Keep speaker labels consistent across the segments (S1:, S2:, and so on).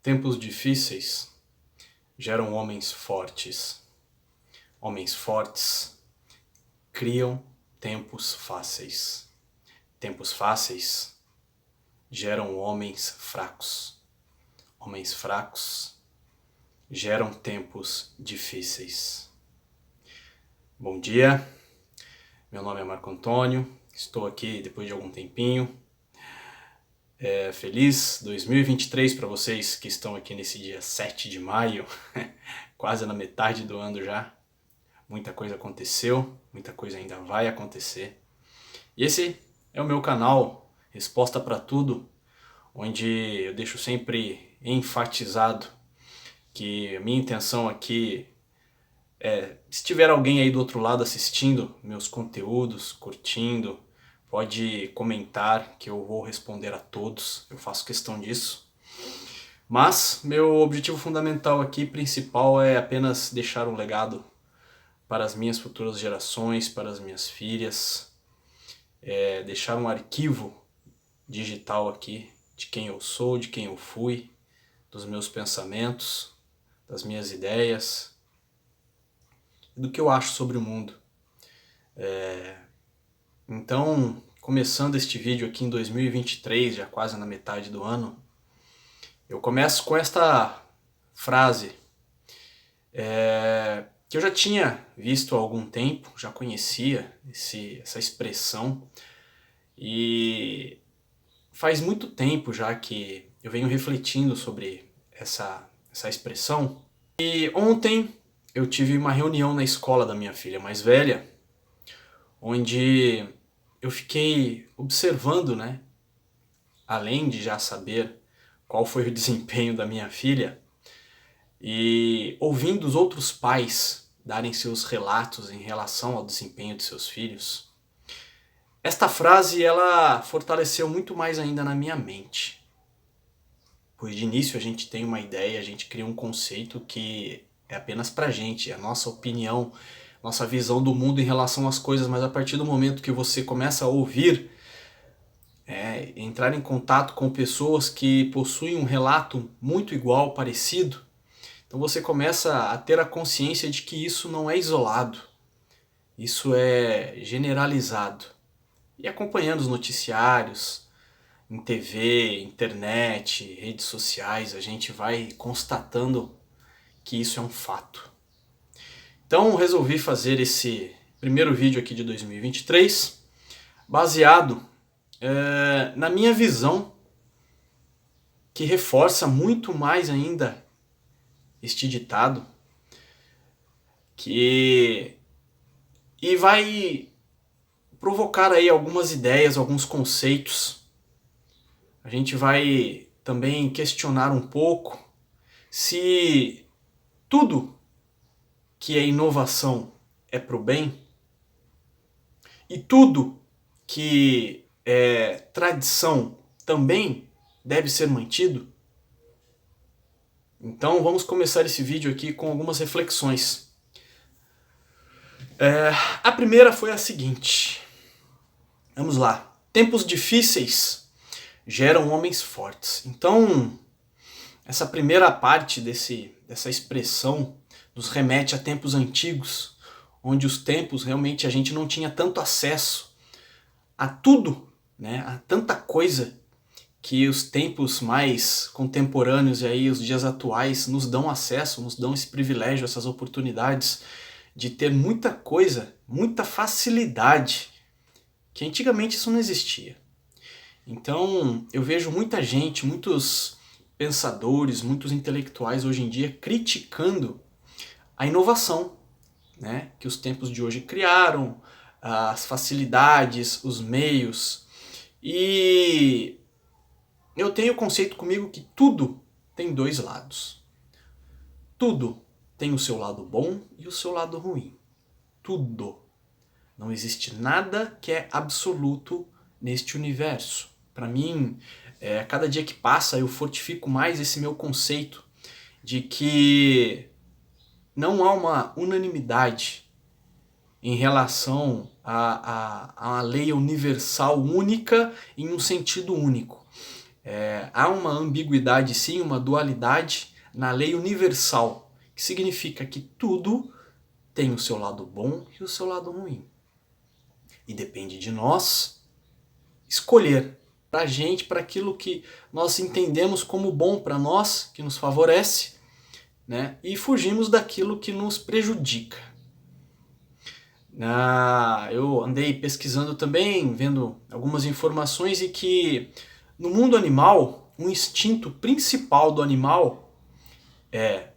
S1: Tempos difíceis geram homens fortes. Homens fortes criam tempos fáceis. Tempos fáceis geram homens fracos. Homens fracos geram tempos difíceis. Bom dia, meu nome é Marco Antônio, estou aqui depois de algum tempinho. Feliz 2023 para vocês que estão aqui nesse dia 7 de maio, quase na metade do ano já. Muita coisa aconteceu, muita coisa ainda vai acontecer. E esse é o meu canal Resposta para Tudo, onde eu deixo sempre enfatizado que a minha intenção aqui é, se tiver alguém aí do outro lado assistindo meus conteúdos, curtindo, pode comentar que eu vou responder a todos, eu faço questão disso. Mas meu objetivo fundamental aqui, principal, é apenas deixar um legado para as minhas futuras gerações, para as minhas filhas, deixar um arquivo digital aqui de quem eu sou, de quem eu fui, dos meus pensamentos, das minhas ideias, do que eu acho sobre o mundo. Então, começando este vídeo aqui em 2023, já quase na metade do ano, eu começo com esta frase que eu já tinha visto há algum tempo, já conhecia essa expressão, e faz muito tempo já que eu venho refletindo sobre essa expressão. E ontem eu tive uma reunião na escola da minha filha mais velha, onde eu fiquei observando, né, além de já saber qual foi o desempenho da minha filha, e ouvindo os outros pais darem seus relatos em relação ao desempenho de seus filhos, esta frase ela fortaleceu muito mais ainda na minha mente. Pois de início a gente tem uma ideia, a gente cria um conceito que é apenas pra gente, é a nossa opinião, nossa visão do mundo em relação às coisas, mas a partir do momento que você começa a ouvir, entrar em contato com pessoas que possuem um relato muito igual, parecido, então você começa a ter a consciência de que isso não é isolado, isso é generalizado. E acompanhando os noticiários, em TV, internet, redes sociais, a gente vai constatando que isso é um fato. Então resolvi fazer esse primeiro vídeo aqui de 2023, baseado na minha visão, que reforça muito mais ainda este ditado, e vai provocar aí algumas ideias, alguns conceitos. A gente vai também questionar um pouco se tudo que é inovação é para o bem e tudo que é tradição também deve ser mantido. Então vamos começar esse vídeo aqui com algumas reflexões. A primeira foi a seguinte. Vamos lá. Tempos difíceis geram homens fortes. Então, essa primeira parte dessa expressão nos remete a tempos antigos, onde os tempos realmente a gente não tinha tanto acesso a tudo, né? A tanta coisa que os tempos mais contemporâneos e aí os dias atuais nos dão acesso, nos dão esse privilégio, essas oportunidades de ter muita coisa, muita facilidade, que antigamente isso não existia. Então eu vejo muita gente, muitos pensadores, muitos intelectuais hoje em dia criticando a inovação, né, que os tempos de hoje criaram, as facilidades, os meios. E eu tenho o conceito comigo que tudo tem dois lados. Tudo tem o seu lado bom e o seu lado ruim. Tudo. Não existe nada que é absoluto neste universo. Para mim, cada dia que passa eu fortifico mais esse meu conceito de que não há uma unanimidade em relação a uma lei universal única em um sentido único. Há uma ambiguidade sim, uma dualidade na lei universal, que significa que tudo tem o seu lado bom e o seu lado ruim. E depende de nós escolher para a gente, para aquilo que nós entendemos como bom para nós, que nos favorece, né? E fugimos daquilo que nos prejudica. Eu andei pesquisando também, vendo algumas informações e que no mundo animal, um instinto principal do animal é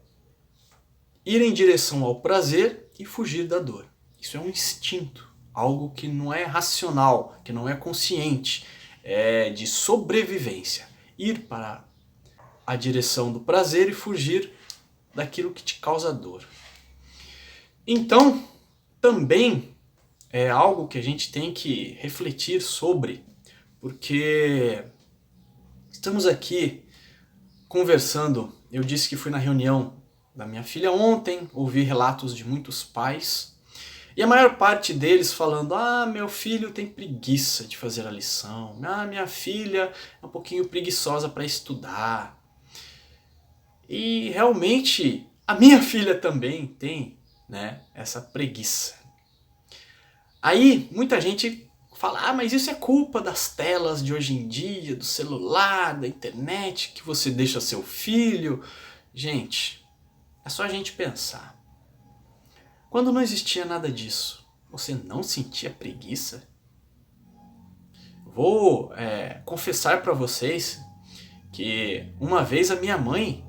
S1: ir em direção ao prazer e fugir da dor. Isso é um instinto, algo que não é racional, que não é consciente, é de sobrevivência. Ir para a direção do prazer e fugir daquilo que te causa dor. Então, também é algo que a gente tem que refletir sobre, porque estamos aqui conversando. Eu disse que fui na reunião da minha filha ontem, ouvi relatos de muitos pais, e a maior parte deles falando: meu filho tem preguiça de fazer a lição, minha filha é um pouquinho preguiçosa para estudar. E realmente a minha filha também tem, né, essa preguiça. Aí muita gente fala: mas isso é culpa das telas de hoje em dia, do celular, da internet, que você deixa seu filho. Gente, é só a gente pensar. Quando não existia nada disso, você não sentia preguiça? Vou confessar para vocês que uma vez a minha mãe,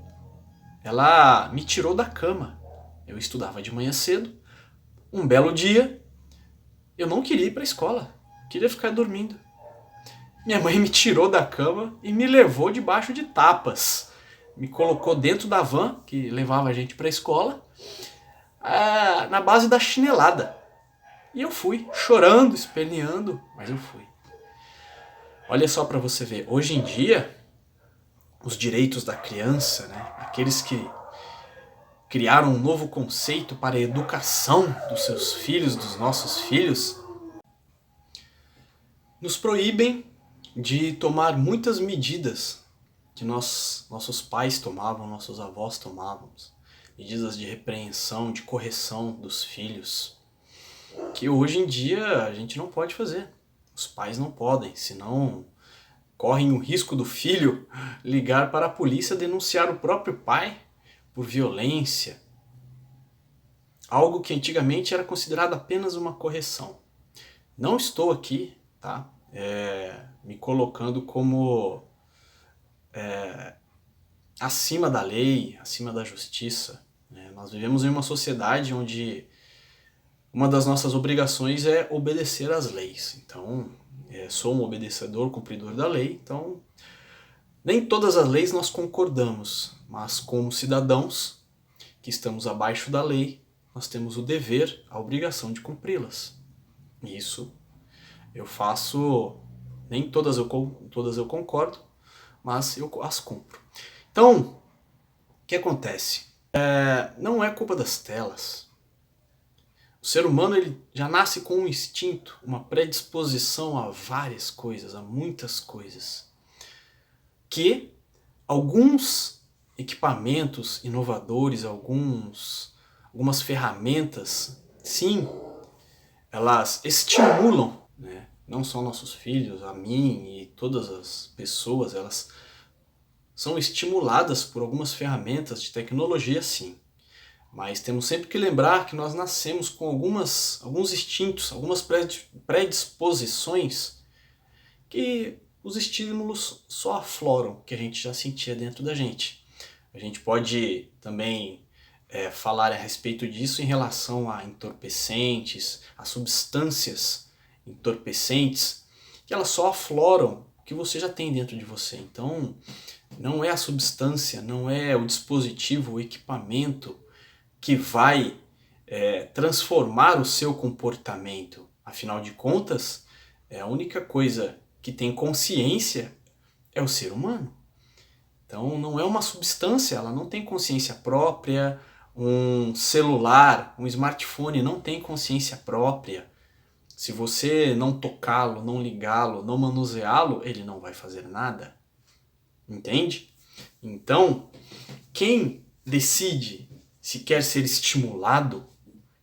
S1: ela me tirou da cama. Eu estudava de manhã cedo. Um belo dia, eu não queria ir para a escola, queria ficar dormindo. Minha mãe me tirou da cama e me levou debaixo de tapas. Me colocou dentro da van que levava a gente para a escola, na base da chinelada. E eu fui, chorando, esperneando, mas eu fui. Olha só para você ver, hoje em dia, os direitos da criança, né, aqueles que criaram um novo conceito para a educação dos seus filhos, dos nossos filhos, nos proíbem de tomar muitas medidas que nossos pais tomavam, nossos avós tomavam. Medidas de repreensão, de correção dos filhos, que hoje em dia a gente não pode fazer. Os pais não podem, senão correm o risco do filho ligar para a polícia denunciar o próprio pai por violência. Algo que antigamente era considerado apenas uma correção. Não estou aqui, tá, me colocando como acima da lei, acima da justiça. Nós vivemos em uma sociedade onde uma das nossas obrigações é obedecer às leis. Então, sou um obedecedor, cumpridor da lei, então nem todas as leis nós concordamos, mas como cidadãos que estamos abaixo da lei, nós temos o dever, a obrigação de cumpri-las. E isso eu faço, nem todas eu concordo, mas eu as cumpro. Então, o que acontece? Não é culpa das telas. O ser humano ele já nasce com um instinto, uma predisposição a várias coisas, a muitas coisas, que alguns equipamentos inovadores, algumas ferramentas, sim, elas estimulam, né? Não só nossos filhos, a mim e todas as pessoas, elas são estimuladas por algumas ferramentas de tecnologia, sim. Mas temos sempre que lembrar que nós nascemos com alguns instintos, algumas predisposições que os estímulos só afloram, que a gente já sentia dentro da gente. A gente pode também falar a respeito disso em relação a entorpecentes, a substâncias entorpecentes, que elas só afloram o que você já tem dentro de você. Então, não é a substância, não é o dispositivo, o equipamento que vai transformar o seu comportamento. Afinal de contas, a única coisa que tem consciência é o ser humano. Então não é uma substância, ela não tem consciência própria. Um celular, um smartphone não tem consciência própria. Se você não tocá-lo, não ligá-lo, não manuseá-lo, ele não vai fazer nada. entende? Então, quem decide se quer ser estimulado,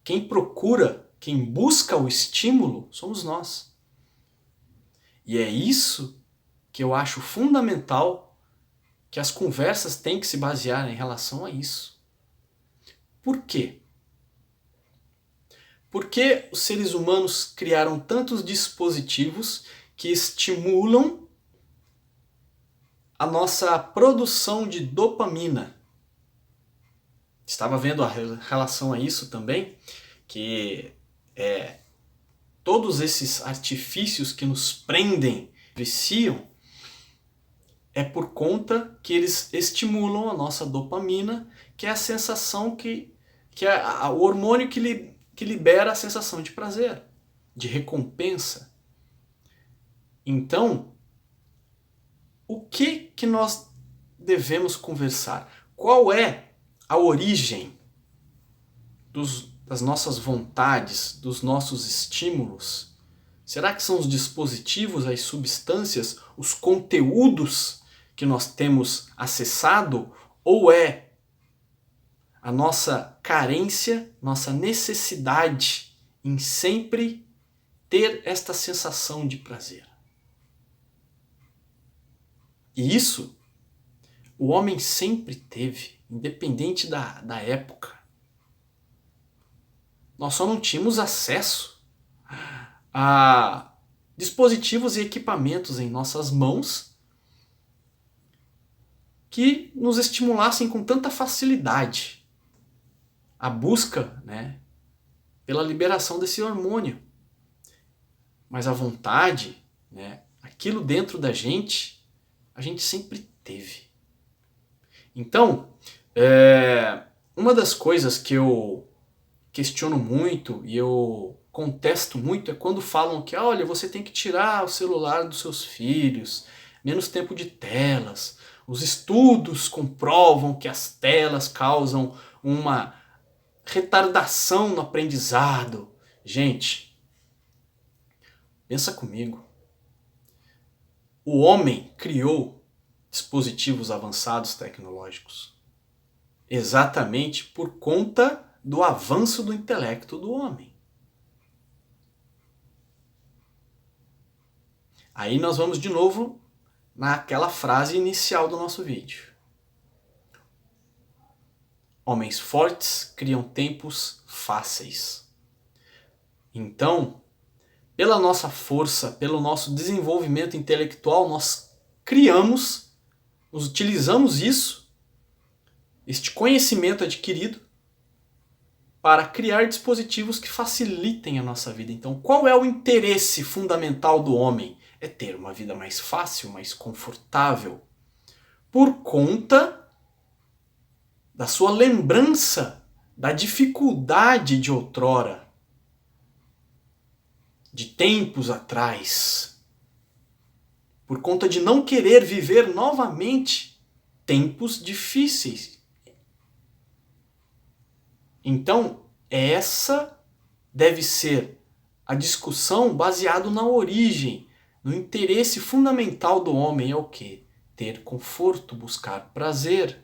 S1: quem procura, quem busca o estímulo, somos nós. E é isso que eu acho fundamental que as conversas têm que se basear em relação a isso. Por quê? Por que os seres humanos criaram tantos dispositivos que estimulam a nossa produção de dopamina? Estava vendo a relação a isso também, que todos esses artifícios que nos prendem, viciam, é por conta que eles estimulam a nossa dopamina, que é a sensação que é o hormônio que libera a sensação de prazer, de recompensa. Então, o que nós devemos conversar? Qual é a origem das nossas vontades, dos nossos estímulos? Será que são os dispositivos, as substâncias, os conteúdos que nós temos acessado? Ou é a nossa carência, nossa necessidade em sempre ter esta sensação de prazer? E isso o homem sempre teve, independente da época. Nós só não tínhamos acesso a dispositivos e equipamentos em nossas mãos que nos estimulassem com tanta facilidade a busca, né, pela liberação desse hormônio. Mas a vontade, né, aquilo dentro da gente, a gente sempre teve. Então, uma das coisas que eu questiono muito e eu contesto muito é quando falam que, olha, você tem que tirar o celular dos seus filhos, menos tempo de telas. Os estudos comprovam que as telas causam uma retardação no aprendizado. Gente, pensa comigo. O homem criou dispositivos avançados tecnológicos exatamente por conta do avanço do intelecto do homem. Aí nós vamos de novo naquela frase inicial do nosso vídeo. Homens fortes criam tempos fáceis. Então, pela nossa força, pelo nosso desenvolvimento intelectual, nós criamos, nós utilizamos isso, este conhecimento adquirido, para criar dispositivos que facilitem a nossa vida. Então, qual é o interesse fundamental do homem? É ter uma vida mais fácil, mais confortável, por conta da sua lembrança da dificuldade de outrora, de tempos atrás, por conta de não querer viver novamente tempos difíceis. Então, essa deve ser a discussão baseada na origem, no interesse fundamental do homem. É o quê? Ter conforto, buscar prazer.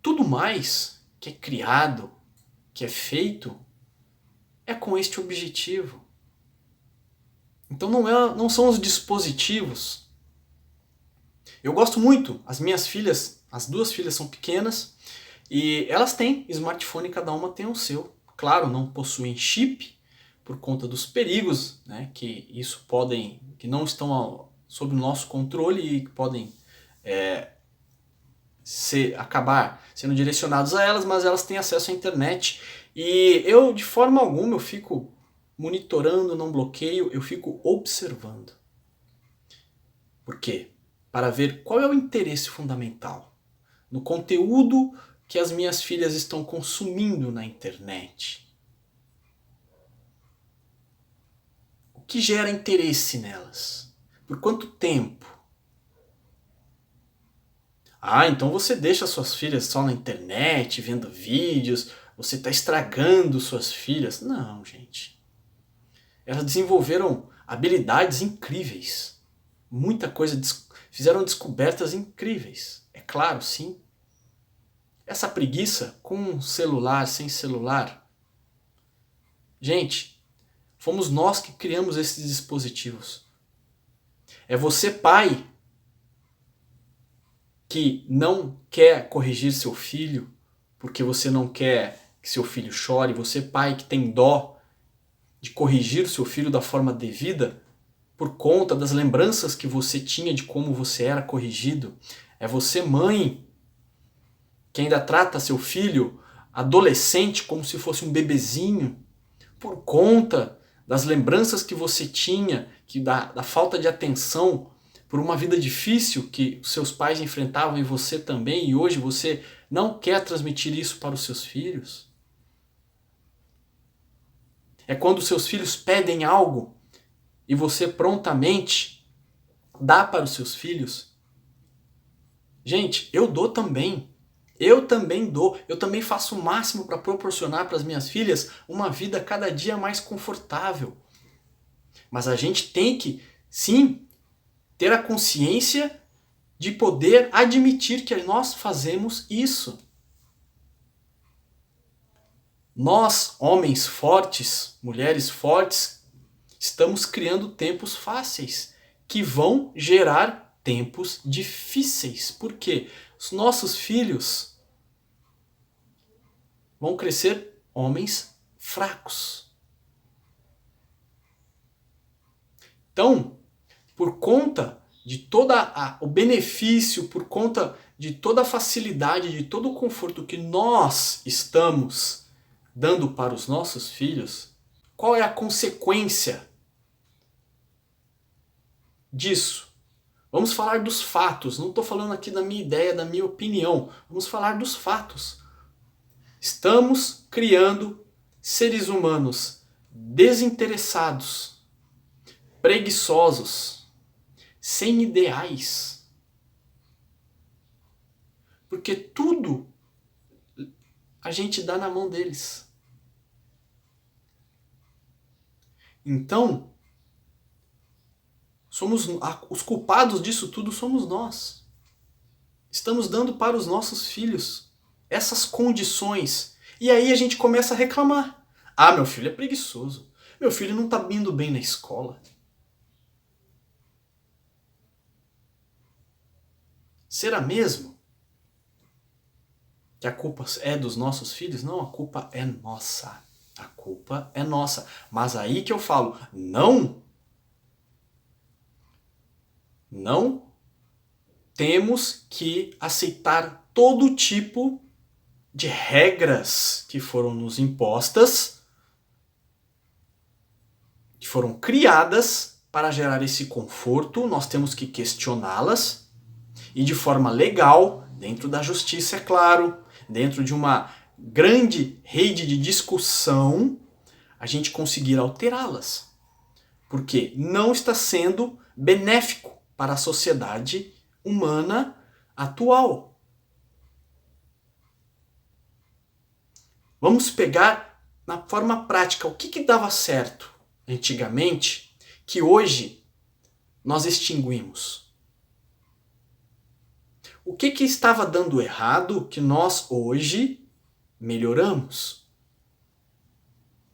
S1: Tudo mais que é criado, que é feito, é com este objetivo. Então não são os dispositivos. Eu gosto muito, as minhas filhas, as duas filhas são pequenas, e elas têm smartphone, cada uma tem o seu. Claro, não possuem chip, por conta dos perigos, né, que não estão sob o nosso controle e que podem acabar sendo direcionados a elas, mas elas têm acesso à internet. E eu, de forma alguma, eu fico monitorando, não bloqueio, eu fico observando. Por quê? Para ver qual é o interesse fundamental no conteúdo que as minhas filhas estão consumindo na internet. O que gera interesse nelas? Por quanto tempo? Ah, então você deixa suas filhas só na internet, vendo vídeos, você está estragando suas filhas. Não, gente. Elas desenvolveram habilidades incríveis. Muita coisa fizeram descobertas incríveis. É claro, sim. Essa preguiça com celular, sem celular. Gente, fomos nós que criamos esses dispositivos. É você, pai, que não quer corrigir seu filho porque você não quer que seu filho chore. Você, pai, que tem dó de corrigir seu filho da forma devida por conta das lembranças que você tinha de como você era corrigido. É você, mãe, que ainda trata seu filho adolescente como se fosse um bebezinho por conta das lembranças que você tinha, da falta de atenção, por uma vida difícil que seus pais enfrentavam e você também, e hoje você não quer transmitir isso para os seus filhos. É quando seus filhos pedem algo e você prontamente dá para os seus filhos. Gente, eu dou também. Eu também dou. Eu também faço o máximo para proporcionar para as minhas filhas uma vida cada dia mais confortável. Mas a gente tem que, sim, ter a consciência de poder admitir que nós fazemos isso. Nós, homens fortes, mulheres fortes, estamos criando tempos fáceis que vão gerar tempos difíceis. Por quê? Os nossos filhos vão crescer homens fracos. Então, por conta de todo o benefício, por conta de toda a facilidade, de todo o conforto que nós estamos dando para os nossos filhos, qual é a consequência disso? Vamos falar dos fatos, não estou falando aqui da minha ideia, da minha opinião, vamos falar dos fatos. Estamos criando seres humanos desinteressados, preguiçosos, sem ideais. Porque tudo a gente dá na mão deles. Então, os culpados disso tudo somos nós. Estamos dando para os nossos filhos essas condições. E aí a gente começa a reclamar. Ah, meu filho é preguiçoso. Meu filho não está indo bem na escola. Será mesmo que a culpa é dos nossos filhos? Não, a culpa é nossa. A culpa é nossa. Mas aí que eu falo, não temos que aceitar todo tipo de regras que foram nos impostas, que foram criadas para gerar esse conforto. Nós temos que questioná-las e de forma legal, dentro da justiça, é claro, dentro de uma grande rede de discussão, a gente conseguir alterá-las. Porque não está sendo benéfico para a sociedade humana atual. Vamos pegar na forma prática o que dava certo antigamente que hoje nós extinguimos. O que estava dando errado que nós hoje melhoramos?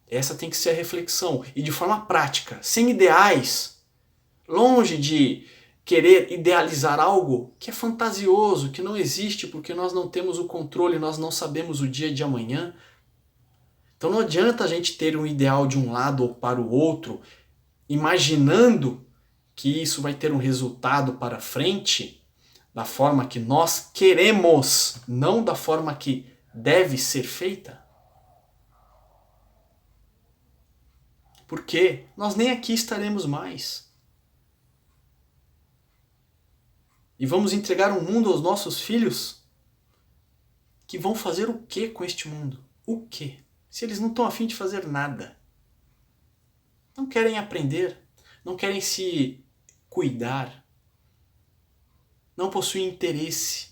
S1: Essa tem que ser a reflexão. E de forma prática, sem ideais, longe de querer idealizar algo que é fantasioso, que não existe porque nós não temos o controle, nós não sabemos o dia de amanhã. Então não adianta a gente ter um ideal de um lado ou para o outro, imaginando que isso vai ter um resultado para frente da forma que nós queremos, não da forma que deve ser feita. Porque nós nem aqui estaremos mais. E vamos entregar um mundo aos nossos filhos que vão fazer o que com este mundo? O que? Se eles não estão a fim de fazer nada. Não querem aprender, não querem se cuidar, não possuem interesse,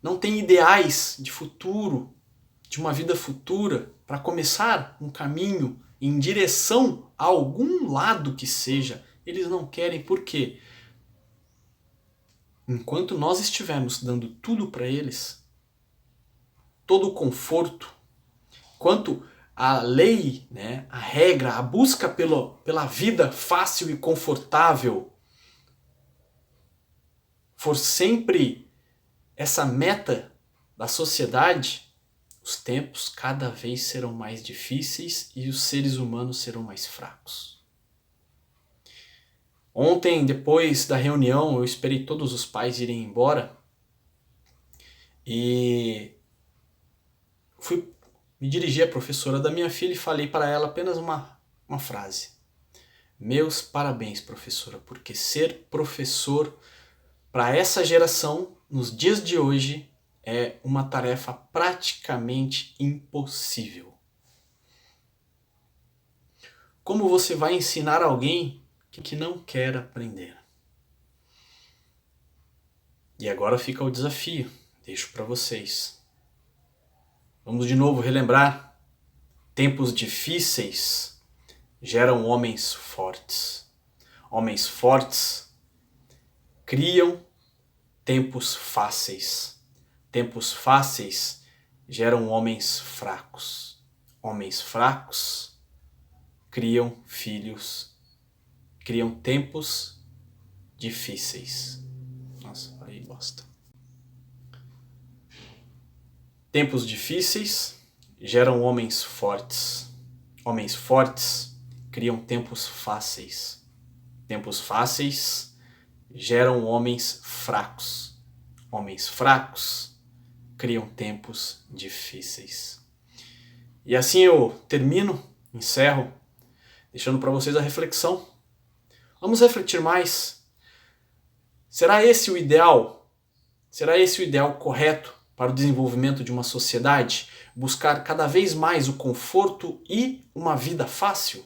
S1: não têm ideais de futuro, de uma vida futura, para começar um caminho em direção a algum lado que seja Eles não querem por quê? Enquanto nós estivermos dando tudo para eles, todo o conforto, enquanto a lei, né, a regra, a busca pela vida fácil e confortável for sempre essa meta da sociedade, os tempos cada vez serão mais difíceis e os seres humanos serão mais fracos. Ontem, depois da reunião, eu esperei todos os pais irem embora e me dirigi à professora da minha filha e falei para ela apenas uma frase. Meus parabéns, professora, porque ser professor para essa geração, nos dias de hoje, é uma tarefa praticamente impossível. Como você vai ensinar alguém que não quer aprender? E agora fica o desafio, deixo para vocês. Vamos de novo relembrar. Tempos difíceis geram homens fortes. Homens fortes criam tempos fáceis. Tempos fáceis geram homens fracos. Homens fracos criam filhos, criam tempos difíceis. Nossa, aí bosta. Tempos difíceis geram homens fortes. Homens fortes criam tempos fáceis. Tempos fáceis geram homens fracos. Homens fracos criam tempos difíceis. E assim eu termino, encerro, deixando para vocês a reflexão. Vamos refletir mais. Será esse o ideal? Será esse o ideal correto para o desenvolvimento de uma sociedade? Buscar cada vez mais o conforto e uma vida fácil?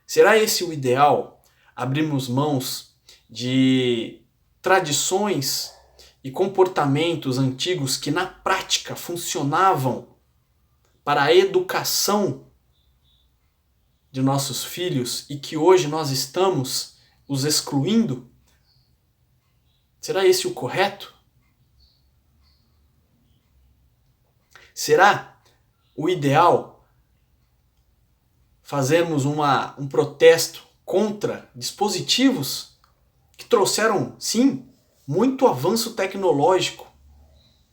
S1: Será esse o ideal? Abrirmos mãos de tradições e comportamentos antigos que na prática funcionavam para a educação de nossos filhos e que hoje nós estamos os excluindo? Será esse o correto? Será o ideal fazermos um protesto contra dispositivos que trouxeram, sim, muito avanço tecnológico,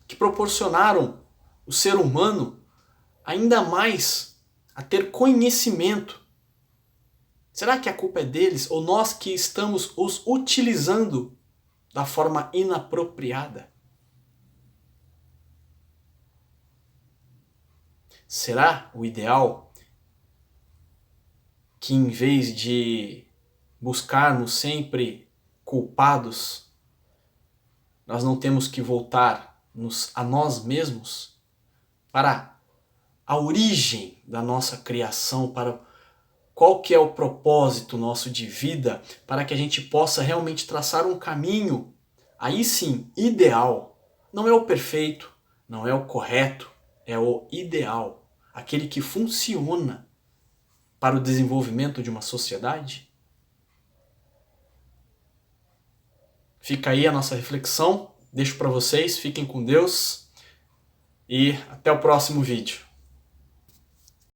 S1: que proporcionaram o ser humano ainda mais a ter conhecimento? Será que a culpa é deles ou nós que estamos os utilizando da forma inapropriada? Será o ideal que, em vez de buscarmos sempre culpados, nós não temos que voltar a nós mesmos para a origem da nossa criação, para qual que é o propósito nosso de vida, para que a gente possa realmente traçar um caminho, aí sim, ideal. Não é o perfeito, não é o correto, é o ideal, aquele que funciona para o desenvolvimento de uma sociedade? Fica aí a nossa reflexão, deixo para vocês, fiquem com Deus e até o próximo vídeo.